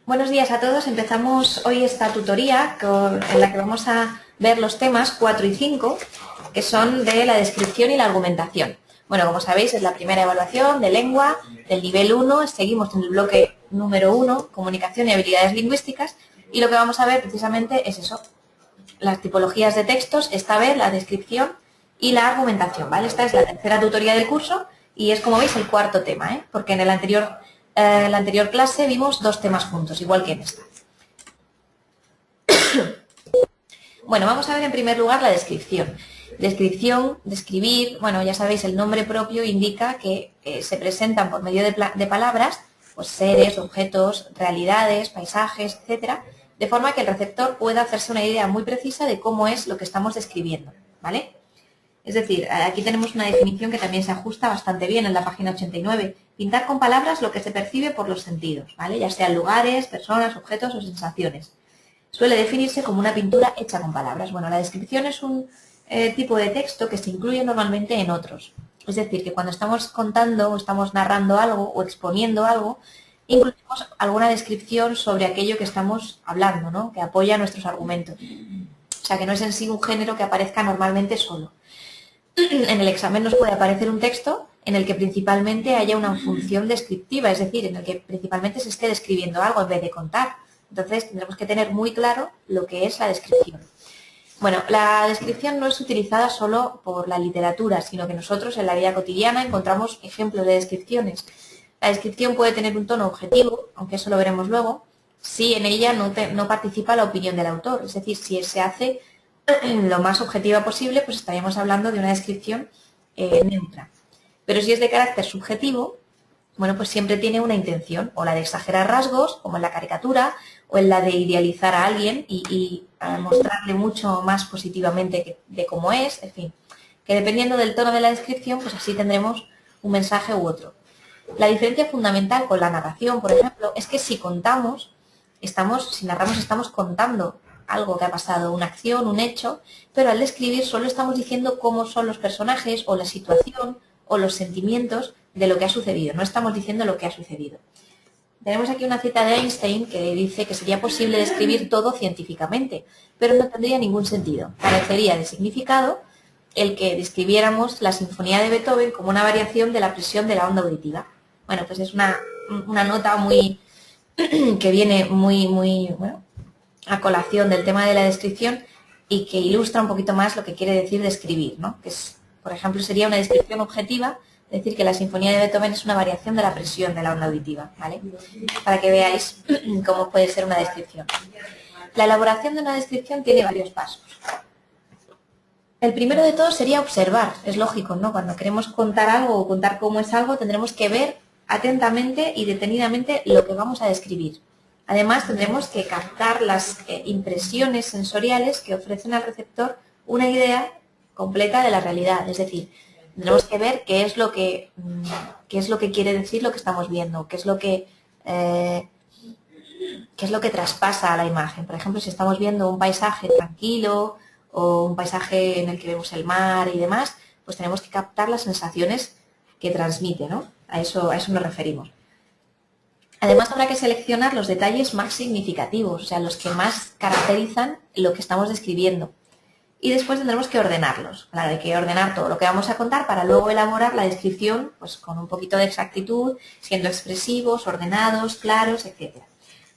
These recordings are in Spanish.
Buenos días a todos. Empezamos hoy esta tutoría en la que vamos a ver los temas 4 y 5, que son de la descripción y la argumentación. Bueno, como sabéis, es la primera evaluación de lengua del nivel 1. Seguimos en el bloque número 1, comunicación y habilidades lingüísticas, y lo que vamos a ver precisamente es eso, las tipologías de textos, esta vez la descripción y la argumentación, ¿vale? Esta es la tercera tutoría del curso y es, como veis, el cuarto tema, ¿eh? Porque en la anterior clase vimos dos temas juntos, igual que en esta. Bueno, vamos a ver en primer lugar la descripción. Descripción, describir, bueno, ya sabéis, el nombre propio indica que se presentan por medio de palabras, pues seres, objetos, realidades, paisajes, etcétera, de forma que el receptor pueda hacerse una idea muy precisa de cómo es lo que estamos describiendo, ¿vale? Es decir, aquí tenemos una definición que también se ajusta bastante bien en la página 89. Pintar con palabras lo que se percibe por los sentidos, ¿vale? Ya sean lugares, personas, objetos o sensaciones. Suele definirse como una pintura hecha con palabras. Bueno, la descripción es un tipo de texto que se incluye normalmente en otros. Es decir, que cuando estamos contando o estamos narrando algo o exponiendo algo, incluimos alguna descripción sobre aquello que estamos hablando, ¿no? Que apoya nuestros argumentos. O sea, que no es en sí un género que aparezca normalmente solo. En el examen nos puede aparecer un texto en el que principalmente haya una función descriptiva, es decir, en el que principalmente se esté describiendo algo en vez de contar. Entonces tendremos que tener muy claro lo que es la descripción. Bueno, la descripción no es utilizada solo por la literatura, sino que nosotros en la vida cotidiana encontramos ejemplos de descripciones. La descripción puede tener un tono objetivo, aunque eso lo veremos luego, si en ella no participa la opinión del autor. Es decir, si se hace lo más objetiva posible, pues estaríamos hablando de una descripción neutra. Pero si es de carácter subjetivo, bueno, pues siempre tiene una intención, o la de exagerar rasgos, como en la caricatura, o en la de idealizar a alguien y mostrarle mucho más positivamente de cómo es, en fin, que dependiendo del tono de la descripción, pues así tendremos un mensaje u otro. La diferencia fundamental con la narración, por ejemplo, es que si narramos, estamos contando algo que ha pasado, una acción, un hecho, pero al escribir solo estamos diciendo cómo son los personajes o la situación o los sentimientos de lo que ha sucedido, no estamos diciendo lo que ha sucedido. Tenemos aquí una cita de Einstein que dice que sería posible describir todo científicamente, pero no tendría ningún sentido. Carecería de significado el que describiéramos la sinfonía de Beethoven como una variación de la presión de la onda auditiva. Bueno, pues es una nota muy que viene muy bueno, a colación del tema de la descripción y que ilustra un poquito más lo que quiere decir describir, ¿no? Que es, por ejemplo, sería una descripción objetiva, decir que la sinfonía de Beethoven es una variación de la presión de la onda auditiva, ¿vale? Para que veáis cómo puede ser una descripción. La elaboración de una descripción tiene varios pasos. El primero de todos sería observar, es lógico, ¿no? Cuando queremos contar algo o contar cómo es algo, tendremos que ver atentamente y detenidamente lo que vamos a describir. Además, tendremos que captar las impresiones sensoriales que ofrecen al receptor una idea completa de la realidad. Es decir, tendremos que ver qué es lo que quiere decir lo que estamos viendo, qué es lo que traspasa a la imagen. Por ejemplo, si estamos viendo un paisaje tranquilo o un paisaje en el que vemos el mar y demás, pues tenemos que captar las sensaciones que transmite, ¿no? A eso nos referimos. Además, habrá que seleccionar los detalles más significativos, o sea, los que más caracterizan lo que estamos describiendo. Y después tendremos que ordenarlos. Claro, hay que ordenar todo lo que vamos a contar para luego elaborar la descripción pues, con un poquito de exactitud, siendo expresivos, ordenados, claros, etc.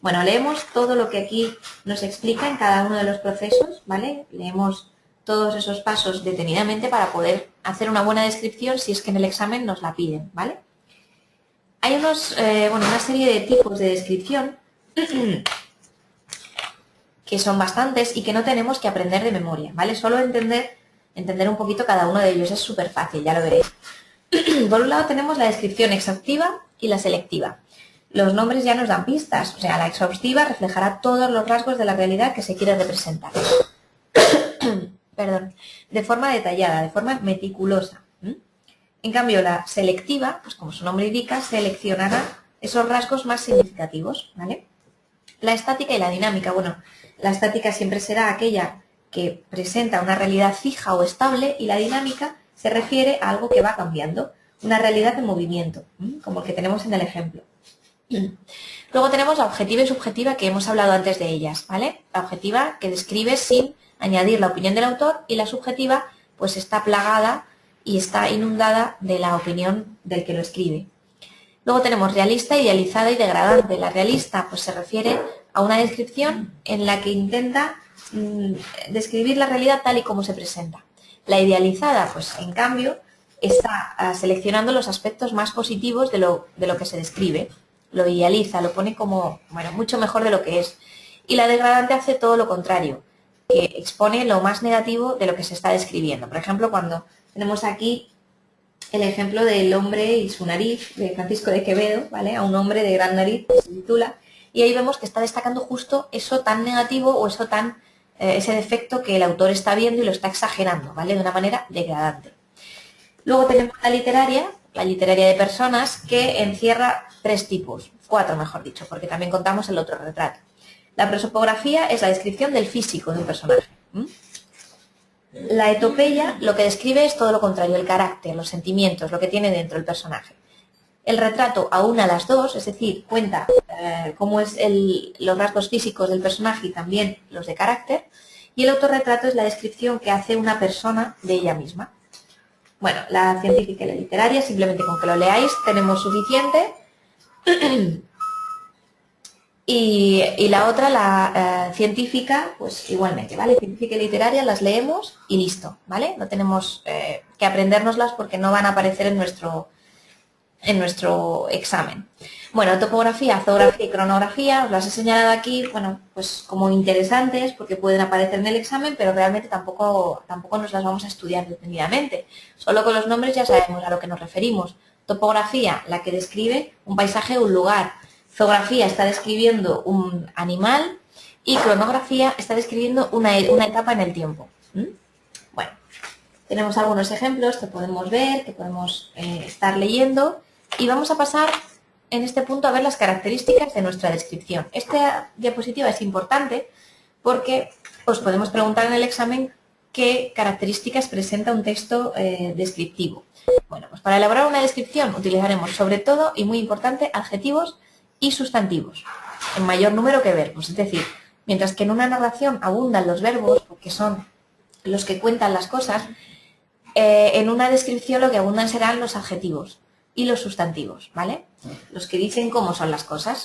Bueno, leemos todo lo que aquí nos explica en cada uno de los procesos, ¿vale? Leemos todos esos pasos detenidamente para poder hacer una buena descripción si es que en el examen nos la piden, ¿vale? Hay una serie de tipos de descripción que son bastantes y que no tenemos que aprender de memoria, ¿vale? Solo entender un poquito cada uno de ellos es súper fácil, ya lo veréis. Por un lado tenemos la descripción exhaustiva y la selectiva. Los nombres ya nos dan pistas, o sea, la exhaustiva reflejará todos los rasgos de la realidad que se quiere representar. Perdón, de forma detallada, de forma meticulosa. En cambio, la selectiva, pues como su nombre indica, seleccionará esos rasgos más significativos, ¿vale? La estática y la dinámica, bueno, la estática siempre será aquella que presenta una realidad fija o estable y la dinámica se refiere a algo que va cambiando, una realidad en movimiento, como el que tenemos en el ejemplo. Luego tenemos la objetiva y subjetiva, que hemos hablado antes de ellas, ¿vale? La objetiva, que describe sin añadir la opinión del autor, y la subjetiva pues está plagada y está inundada de la opinión del que lo escribe. Luego tenemos realista, idealizada y degradante. La realista pues se refiere a una descripción en la que intenta describir la realidad tal y como se presenta. La idealizada, pues en cambio, está seleccionando los aspectos más positivos de lo que se describe. Lo idealiza, lo pone como, bueno, mucho mejor de lo que es. Y la degradante hace todo lo contrario, que expone lo más negativo de lo que se está describiendo. Por ejemplo, cuando tenemos aquí el ejemplo del hombre y su nariz, de Francisco de Quevedo, ¿vale? A un hombre de gran nariz, que se titula, y ahí vemos que está destacando justo eso tan negativo o eso tan, ese defecto que el autor está viendo y lo está exagerando, ¿vale? De una manera degradante. Luego tenemos la literaria de personas, que encierra 3 tipos, 4 mejor dicho, porque también contamos el otro retrato. La prosopografía es la descripción del físico de un personaje. La etopeya lo que describe es todo lo contrario, el carácter, los sentimientos, lo que tiene dentro el personaje. El retrato aúna las dos, es decir, cuenta cómo es los rasgos físicos del personaje y también los de carácter. Y el autorretrato es la descripción que hace una persona de ella misma. Bueno, la científica y la literaria, simplemente con que lo leáis tenemos suficiente. Y la otra, la científica, pues igualmente, ¿vale? Científica y literaria las leemos y listo, ¿vale? No tenemos que aprendérnoslas porque no van a aparecer en nuestro examen. Bueno, topografía, zoografía y cronografía, os las he señalado aquí, bueno, pues como interesantes porque pueden aparecer en el examen, pero realmente tampoco nos las vamos a estudiar detenidamente. Solo con los nombres ya sabemos a lo que nos referimos. Topografía, la que describe un paisaje o un lugar. Zoografía está describiendo un animal y cronografía está describiendo una etapa en el tiempo. Bueno, tenemos algunos ejemplos que podemos ver, que podemos estar leyendo, y vamos a pasar en este punto a ver las características de nuestra descripción. Esta diapositiva es importante porque os podemos preguntar en el examen qué características presenta un texto descriptivo. Bueno, pues para elaborar una descripción utilizaremos sobre todo, y muy importante, adjetivos y sustantivos, en mayor número que verbos. Es decir, mientras que en una narración abundan los verbos, porque son los que cuentan las cosas, en una descripción lo que abundan serán los adjetivos y los sustantivos, ¿vale? Los que dicen cómo son las cosas.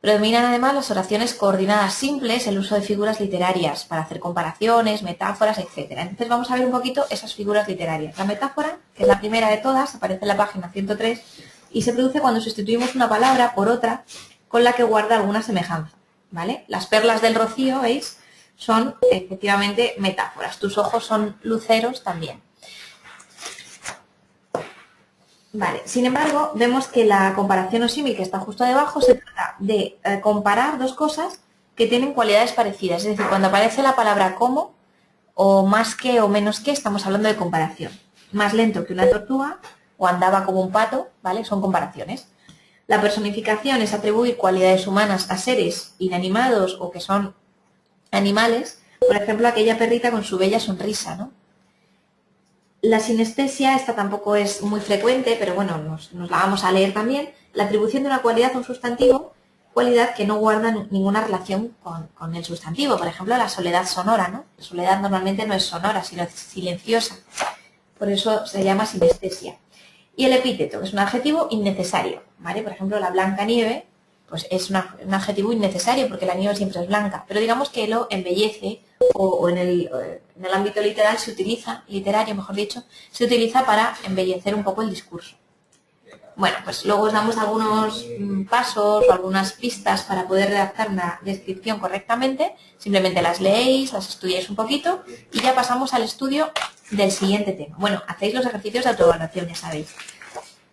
Predominan además las oraciones coordinadas simples, el uso de figuras literarias para hacer comparaciones, metáforas, etc. Entonces vamos a ver un poquito esas figuras literarias. La metáfora, que es la primera de todas, aparece en la página 103, y se produce cuando sustituimos una palabra por otra con la que guarda alguna semejanza, ¿vale? Las perlas del rocío, ¿veis?, son efectivamente metáforas. Tus ojos son luceros también. Vale, sin embargo, vemos que la comparación o símil que está justo debajo se trata de comparar dos cosas que tienen cualidades parecidas. Es decir, cuando aparece la palabra como, o más que o menos que, estamos hablando de comparación. Más lento que una tortuga, o andaba como un pato, ¿vale? Son comparaciones. La personificación es atribuir cualidades humanas a seres inanimados o que son animales. Por ejemplo, aquella perrita con su bella sonrisa, ¿no? La sinestesia, esta tampoco es muy frecuente, pero bueno, nos la vamos a leer también. La atribución de una cualidad a un sustantivo, cualidad que no guarda ninguna relación con el sustantivo. Por ejemplo, la soledad sonora, ¿no? La soledad normalmente no es sonora, sino silenciosa. Por eso se llama sinestesia. Y el epíteto, que es un adjetivo innecesario, ¿vale? Por ejemplo, la blanca nieve, pues es un adjetivo innecesario porque la nieve siempre es blanca, pero digamos que lo embellece, o en el ámbito literal se utiliza, literario mejor dicho, se utiliza para embellecer un poco el discurso. Bueno, pues luego os damos algunos pasos o algunas pistas para poder redactar una descripción correctamente. Simplemente las leéis, las estudiáis un poquito y ya pasamos al estudio del siguiente tema. Bueno, hacéis los ejercicios de autoevaluación, ya sabéis.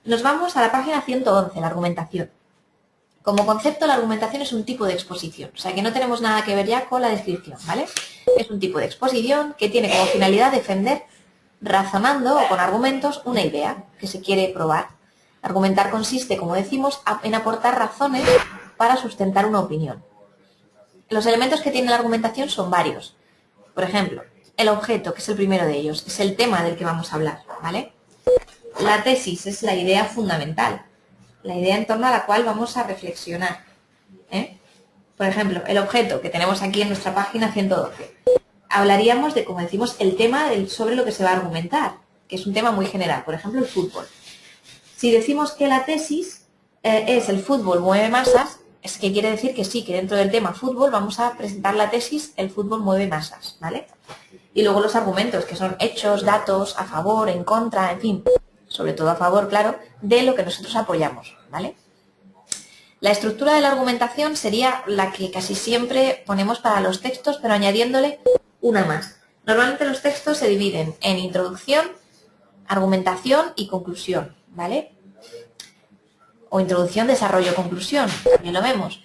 Nos vamos a la página 111, la argumentación. Como concepto, la argumentación es un tipo de exposición, o sea que no tenemos nada que ver ya con la descripción, ¿vale? Es un tipo de exposición que tiene como finalidad defender, razonando o con argumentos, una idea que se quiere probar. Argumentar consiste, como decimos, en aportar razones para sustentar una opinión. Los elementos que tiene la argumentación son varios. Por ejemplo, el objeto, que es el primero de ellos, es el tema del que vamos a hablar, ¿vale? La tesis es la idea fundamental. la idea en torno a la cual vamos a reflexionar. Por ejemplo, el objeto que tenemos aquí en nuestra página 112. Hablaríamos de, como decimos, el tema sobre lo que se va a argumentar, que es un tema muy general, por ejemplo, el fútbol. Si decimos que la tesis es el fútbol mueve masas, es que quiere decir que sí, que dentro del tema fútbol vamos a presentar la tesis el fútbol mueve masas, ¿vale? Y luego los argumentos, que son hechos, datos, a favor, en contra, en fin, sobre todo a favor, claro, de lo que nosotros apoyamos, ¿vale? La estructura de la argumentación sería la que casi siempre ponemos para los textos, pero añadiéndole una más. Normalmente los textos se dividen en introducción, argumentación y conclusión, ¿vale? O introducción, desarrollo, conclusión, también lo vemos.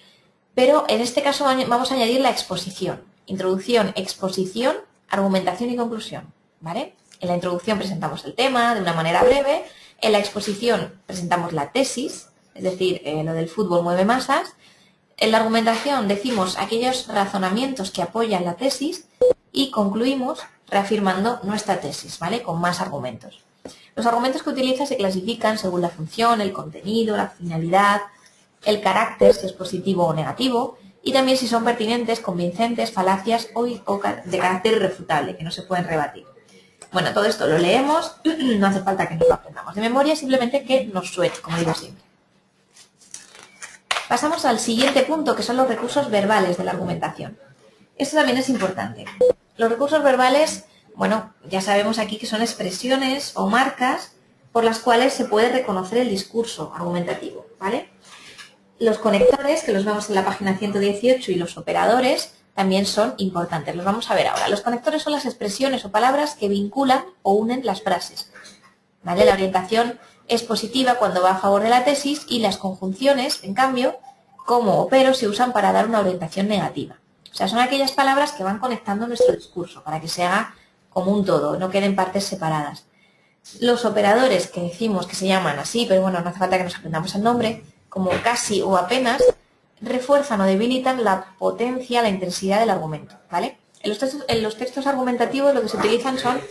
Pero en este caso vamos a añadir la exposición. Introducción, exposición, argumentación y conclusión, ¿vale? En la introducción presentamos el tema de una manera breve, en la exposición presentamos la tesis, es decir, lo del fútbol mueve masas. En la argumentación decimos aquellos razonamientos que apoyan la tesis y concluimos reafirmando nuestra tesis, ¿vale? Con más argumentos. Los argumentos que utiliza se clasifican según la función, el contenido, la finalidad, el carácter, si es positivo o negativo, y también si son pertinentes, convincentes, falacias o de carácter irrefutable, que no se pueden rebatir. Bueno, todo esto lo leemos, no hace falta que nos lo aprendamos de memoria, simplemente que nos suene, como digo siempre. Pasamos al siguiente punto, que son los recursos verbales de la argumentación. Esto también es importante. Los recursos verbales, bueno, ya sabemos aquí que son expresiones o marcas por las cuales se puede reconocer el discurso argumentativo, ¿vale? Los conectores, que los vemos en la página 118, y los operadores también son importantes. Los vamos a ver ahora. Los conectores son las expresiones o palabras que vinculan o unen las frases, ¿vale? La orientación es positiva cuando va a favor de la tesis y las conjunciones, en cambio, como o pero, se usan para dar una orientación negativa. O sea, son aquellas palabras que van conectando nuestro discurso para que se haga como un todo, no queden partes separadas. Los operadores, que decimos que se llaman así, pero bueno, no hace falta que nos aprendamos el nombre, como casi o apenas, refuerzan o debilitan la potencia, la intensidad del argumento, ¿vale? En los textos argumentativos lo que se utilizan son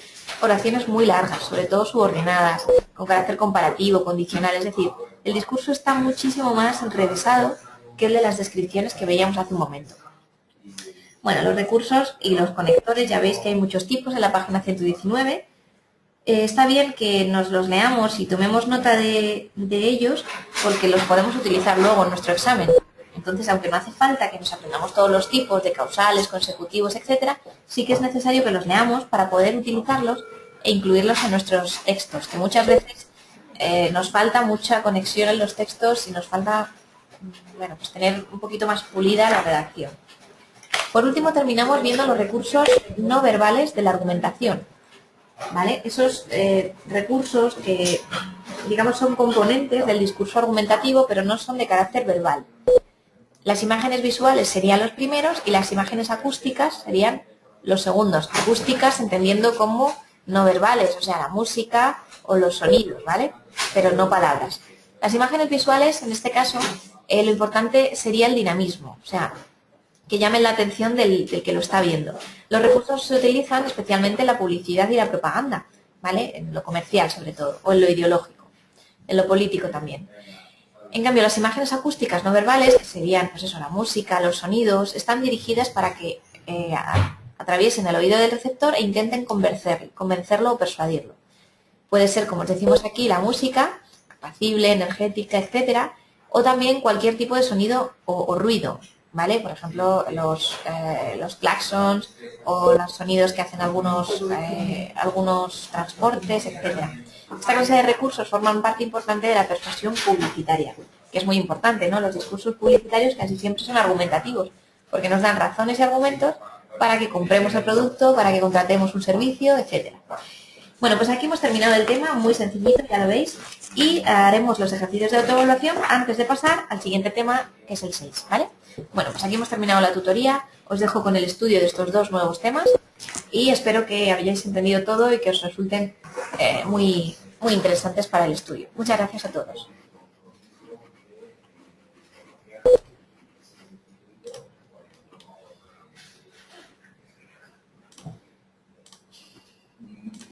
oraciones muy largas, sobre todo subordinadas, con carácter comparativo, condicional, es decir, el discurso está muchísimo más enrevesado que el de las descripciones que veíamos hace un momento. Bueno, los recursos y los conectores, ya veis que hay muchos tipos en la página 119. Está bien que nos los leamos y tomemos nota de ellos, porque los podemos utilizar luego en nuestro examen. Entonces, aunque no hace falta que nos aprendamos todos los tipos de causales, consecutivos, etcétera, sí que es necesario que los leamos para poder utilizarlos e incluirlos en nuestros textos, que muchas veces nos falta mucha conexión en los textos y nos falta, bueno, pues tener un poquito más pulida la redacción. Por último, terminamos viendo los recursos no verbales de la argumentación, ¿vale? Esos recursos que, digamos, son componentes del discurso argumentativo, pero no son de carácter verbal. Las imágenes visuales serían los primeros y las imágenes acústicas serían los segundos. Acústicas entendiendo como no verbales, o sea, la música o los sonidos, ¿vale? Pero no palabras. Las imágenes visuales, en este caso, lo importante sería el dinamismo, o sea, que llamen la atención del que lo está viendo. Los recursos se utilizan especialmente en la publicidad y la propaganda, ¿vale? En lo comercial, sobre todo, o en lo ideológico, en lo político también. En cambio, las imágenes acústicas no verbales, que serían, pues eso, la música, los sonidos, están dirigidas para que atraviesen el oído del receptor e intenten convencerlo o persuadirlo. Puede ser, como os decimos aquí, la música, apacible, energética, etcétera, o también cualquier tipo de sonido o ruido, ¿vale? Por ejemplo, los claxons o los sonidos que hacen algunos transportes, etcétera. Esta clase de recursos forman parte importante de la persuasión publicitaria, que es muy importante, ¿no? Los discursos publicitarios casi siempre son argumentativos, porque nos dan razones y argumentos para que compremos el producto, para que contratemos un servicio, etcétera. Bueno, pues aquí hemos terminado el tema, muy sencillito, ya lo veis, y haremos los ejercicios de autoevaluación antes de pasar al siguiente tema, que es el 6, ¿vale? Bueno, pues aquí hemos terminado la tutoría, os dejo con el estudio de estos dos nuevos temas y espero que hayáis entendido todo y que os resulten muy interesantes para el estudio. Muchas gracias a todos.